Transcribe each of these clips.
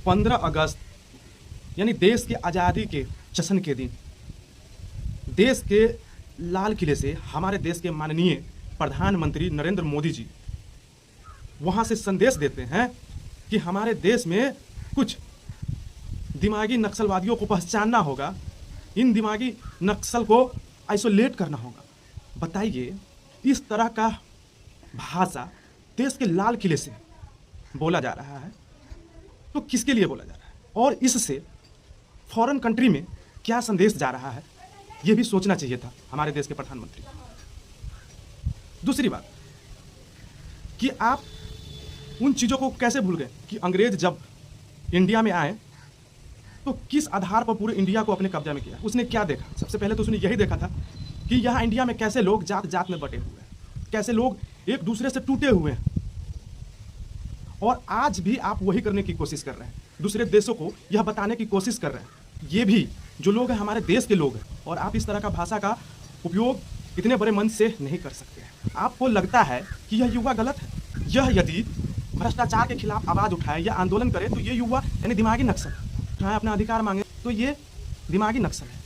15 अगस्त यानी देश की आज़ादी के जश्न के दिन देश के लाल किले से हमारे देश के माननीय प्रधानमंत्री नरेंद्र मोदी जी वहाँ से संदेश देते हैं कि हमारे देश में कुछ दिमागी नक्सलवादियों को पहचानना होगा, इन दिमागी नक्सल को आइसोलेट करना होगा। बताइए, इस तरह का भाषा देश के लाल किले से बोला जा रहा है तो किसके लिए बोला जा रहा है, और इससे फॉरेन कंट्री में क्या संदेश जा रहा है, ये भी सोचना चाहिए था हमारे देश के प्रधानमंत्री। दूसरी बात कि आप उन चीज़ों को कैसे भूल गए कि अंग्रेज जब इंडिया में आए तो किस आधार पर पूरे इंडिया को अपने कब्जा में किया। उसने क्या देखा? सबसे पहले तो उसने यही देखा था कि यहाँ इंडिया में कैसे लोग जात जात में बटे हुए हैं, कैसे लोग एक दूसरे से टूटे हुए हैं, और आज भी आप वही करने की कोशिश कर रहे हैं, दूसरे देशों को यह बताने की कोशिश कर रहे हैं। ये भी जो लोग हैं हमारे देश के लोग हैं, और आप इस तरह का भाषा का उपयोग इतने बड़े मन से नहीं कर सकते हैं। आपको लगता है कि यह युवा गलत है? यह यदि भ्रष्टाचार के खिलाफ आवाज़ उठाए या आंदोलन करे तो ये युवा यानी दिमागी नक्सल उठाए, अपना अधिकार मांगे तो ये दिमागी नक्सल है।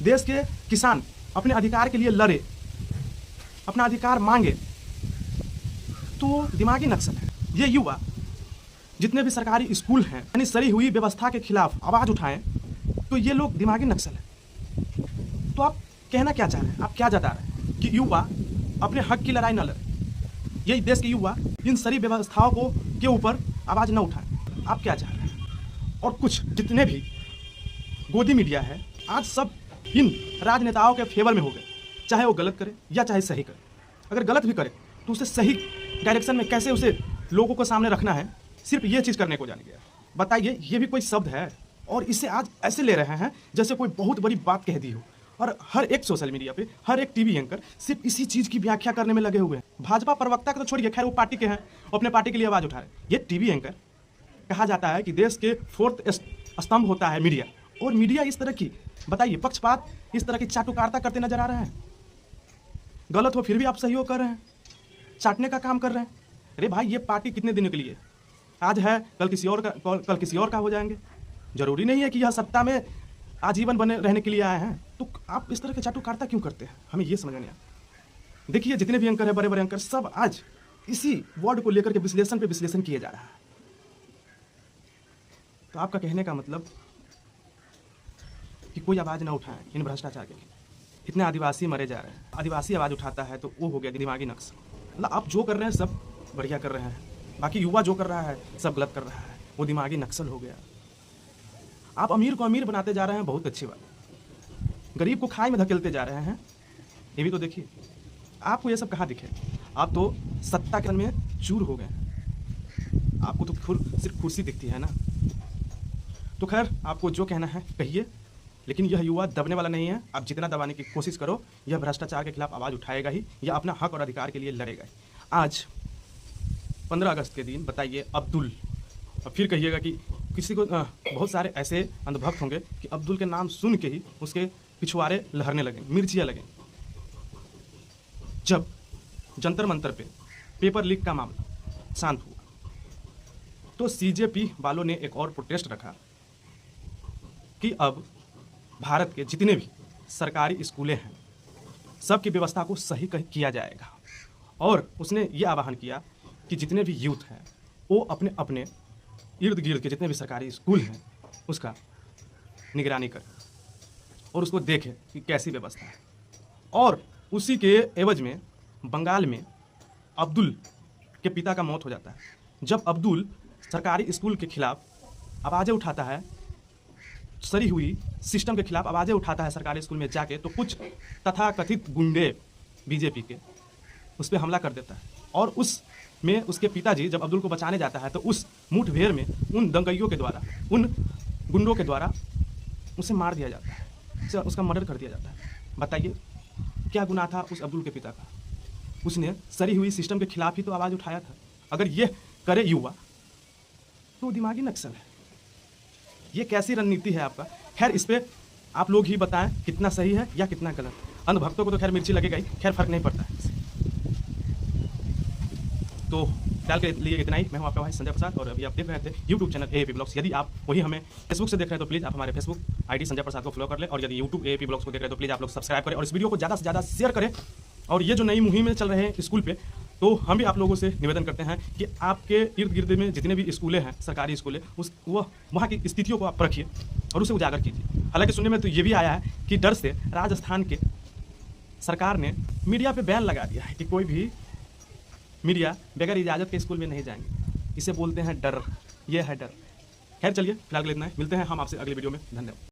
देश के किसान अपने अधिकार के लिए लड़े, अपना अधिकार मांगे तो दिमागी नक्सल है। ये युवा जितने भी सरकारी स्कूल हैं यानी सड़ी हुई व्यवस्था के खिलाफ आवाज़ उठाएं तो ये लोग दिमागी नक्सल है। तो आप कहना क्या चाह रहे हैं? आप क्या जता रहे हैं कि युवा अपने हक की लड़ाई न लड़े, यही देश के युवा इन सारी व्यवस्थाओं को के ऊपर आवाज़ न उठाएं? आप क्या चाह रहे हैं? और कुछ जितने भी गोदी मीडिया है आज सब इन राजनेताओं के फेवर में हो गए, चाहे वो गलत करे या चाहे सही करे। अगर गलत भी करे तो उसे सही डायरेक्शन में कैसे उसे लोगों को सामने रखना है, सिर्फ ये चीज़ करने को जान गया। बताइए, ये भी कोई शब्द है? और इसे आज ऐसे ले रहे हैं जैसे कोई बहुत बड़ी बात कह दी हो, और हर एक सोशल मीडिया पे हर एक टीवी एंकर सिर्फ इसी चीज़ की व्याख्या करने में लगे हुए हैं। भाजपा प्रवक्ता को तो छोड़िए, खैर वो पार्टी के हैं, अपने पार्टी के लिए आवाज़ उठा रहे हैं। ये टीवी एंकर कहा जाता है कि देश के 4th स्तंभ होता है मीडिया, और मीडिया इस तरह की, बताइए, पक्षपात, इस तरह की चाटुकारिता करते नजर आ रहे हैं। गलत हो फिर भी आप सहयोग कर रहे हैं, चाटने का काम कर रहे हैं। अरे भाई, ये पार्टी कितने दिनों के लिए? आज है, कल किसी और का हो जाएंगे। जरूरी नहीं है कि यह सत्ता में आजीवन बने रहने के लिए आए हैं। तो आप इस तरह के चाटुकारिता क्यों करते हैं? हमें ये समझ नहीं आता। देखिए, जितने भी एंकर हैं, बड़े बड़े एंकर, सब आज इसी वर्ड को लेकर के विश्लेषण पे विश्लेषण किए जा रहा है। तो आपका कहने का मतलब कि कोई आवाज़ ना उठाए इन भ्रष्टाचार के खिलाफ। इतने आदिवासी मरे जा रहे हैं, आदिवासी आवाज़ उठाता है तो वो हो गया दिमागी नक्सल। मतलब आप जो कर रहे हैं सब बढ़िया कर रहे हैं, बाकी युवा जो कर रहा है सब गलत कर रहा है, वो दिमागी नक्सल हो गया। आप अमीर को अमीर बनाते जा रहे हैं, बहुत अच्छी बात। गरीब को खाई में धकेलते जा रहे हैं, ये भी तो देखिए। आपको ये सब कहाँ दिखे? आप तो सत्ता के में चूर हो गए। आपको तो सिर्फ कुर्सी दिखती है ना। तो खैर, आपको जो कहना है कहिए, लेकिन यह युवा दबने वाला नहीं है। आप जितना दबाने की कोशिश करो, यह भ्रष्टाचार के खिलाफ आवाज़ उठाएगा ही, या अपना हक और अधिकार के लिए लड़ेगा ही। आज 15 अगस्त के दिन बताइए, अब्दुल, और फिर कहिएगा कि किसी को बहुत सारे ऐसे अंधभक्त होंगे कि अब्दुल के नाम सुन के ही उसके पिछवाड़े लहरने लगे, मिर्चियाँ लगे। जब जंतर मंतर पे पेपर लीक का मामला शांत हुआ तो सीजेपी वालों ने एक और प्रोटेस्ट रखा कि अब भारत के जितने भी सरकारी स्कूलें हैं सबकी व्यवस्था को सही किया जाएगा। और उसने ये आह्वान किया कि जितने भी यूथ हैं वो अपने अपने इर्द गिर्द के जितने भी सरकारी स्कूल हैं उसका निगरानी करें और उसको देखें कि कैसी व्यवस्था है। और उसी के एवज में बंगाल में अब्दुल के पिता का मौत हो जाता है। जब अब्दुल सरकारी स्कूल के खिलाफ आवाज़ें उठाता है, सड़ी हुई सिस्टम के खिलाफ आवाज़ें उठाता है सरकारी स्कूल में जाके, तो कुछ तथाकथित गुंडे बीजेपी के उस पर हमला कर देता है। और उसमें उसके पिताजी जब अब्दुल को बचाने जाता है तो उस मुठभेड़ में उन दंगइयों के द्वारा, उन गुंडों के द्वारा उसे मार दिया जाता है, उसका मर्डर कर दिया जाता है। बताइए क्या गुनाह था उस अब्दुल के पिता का? उसने सड़ी हुई सिस्टम के खिलाफ ही तो आवाज़ उठाया था। अगर ये करे युवा तो दिमागी नक्सल है। ये कैसी रणनीति है आपका? खैर, इस पर आप लोग ही बताएं कितना सही है या कितना गलत। अंधभक्तों को तो खैर मिर्ची लगेगा ही, खैर फर्क नहीं पड़ता है। तो फिलहाल के लिए इतना ही। मैं हूं आपका भाई संजय प्रसाद और अभी आप देख रहे थे यूट्यूब चैनल एएपी ब्लॉग्स। यदि आप वही हमें फेसबुक से देख रहे हैं तो प्लीज़ आप हमारे फेसबुक आईडी संजय प्रसाद को फॉलो कर लें, और यदि यूट्यूब एएपी ब्लॉग्स को देख रहे हैं तो प्लीज़ आप लोग सब्सक्राइब करें और इस वीडियो को ज़्यादा से ज़्यादा शेयर करें। और ये जो नई मुहिम चल रहे हैं स्कूल पे, तो हम भी आप लोगों से निवेदन करते हैं कि आपके इर्द गिर्द में जितने भी स्कूलें हैं, सरकारी स्कूलें, वहाँ की स्थितियों को आप परखिए और उसे उजागर कीजिए। हालांकि सुनने में तो ये भी आया है कि डर से राजस्थान के सरकार ने मीडिया पे बैन लगा दिया है कि कोई भी मीडिया बगैर इजाज़त के स्कूल में नहीं जाएंगे। इसे बोलते हैं डर, ये है डर। खैर चलिए, फिलहाल के लिए इतना है। मिलते हैं हम आपसे अगले वीडियो में। धन्यवाद।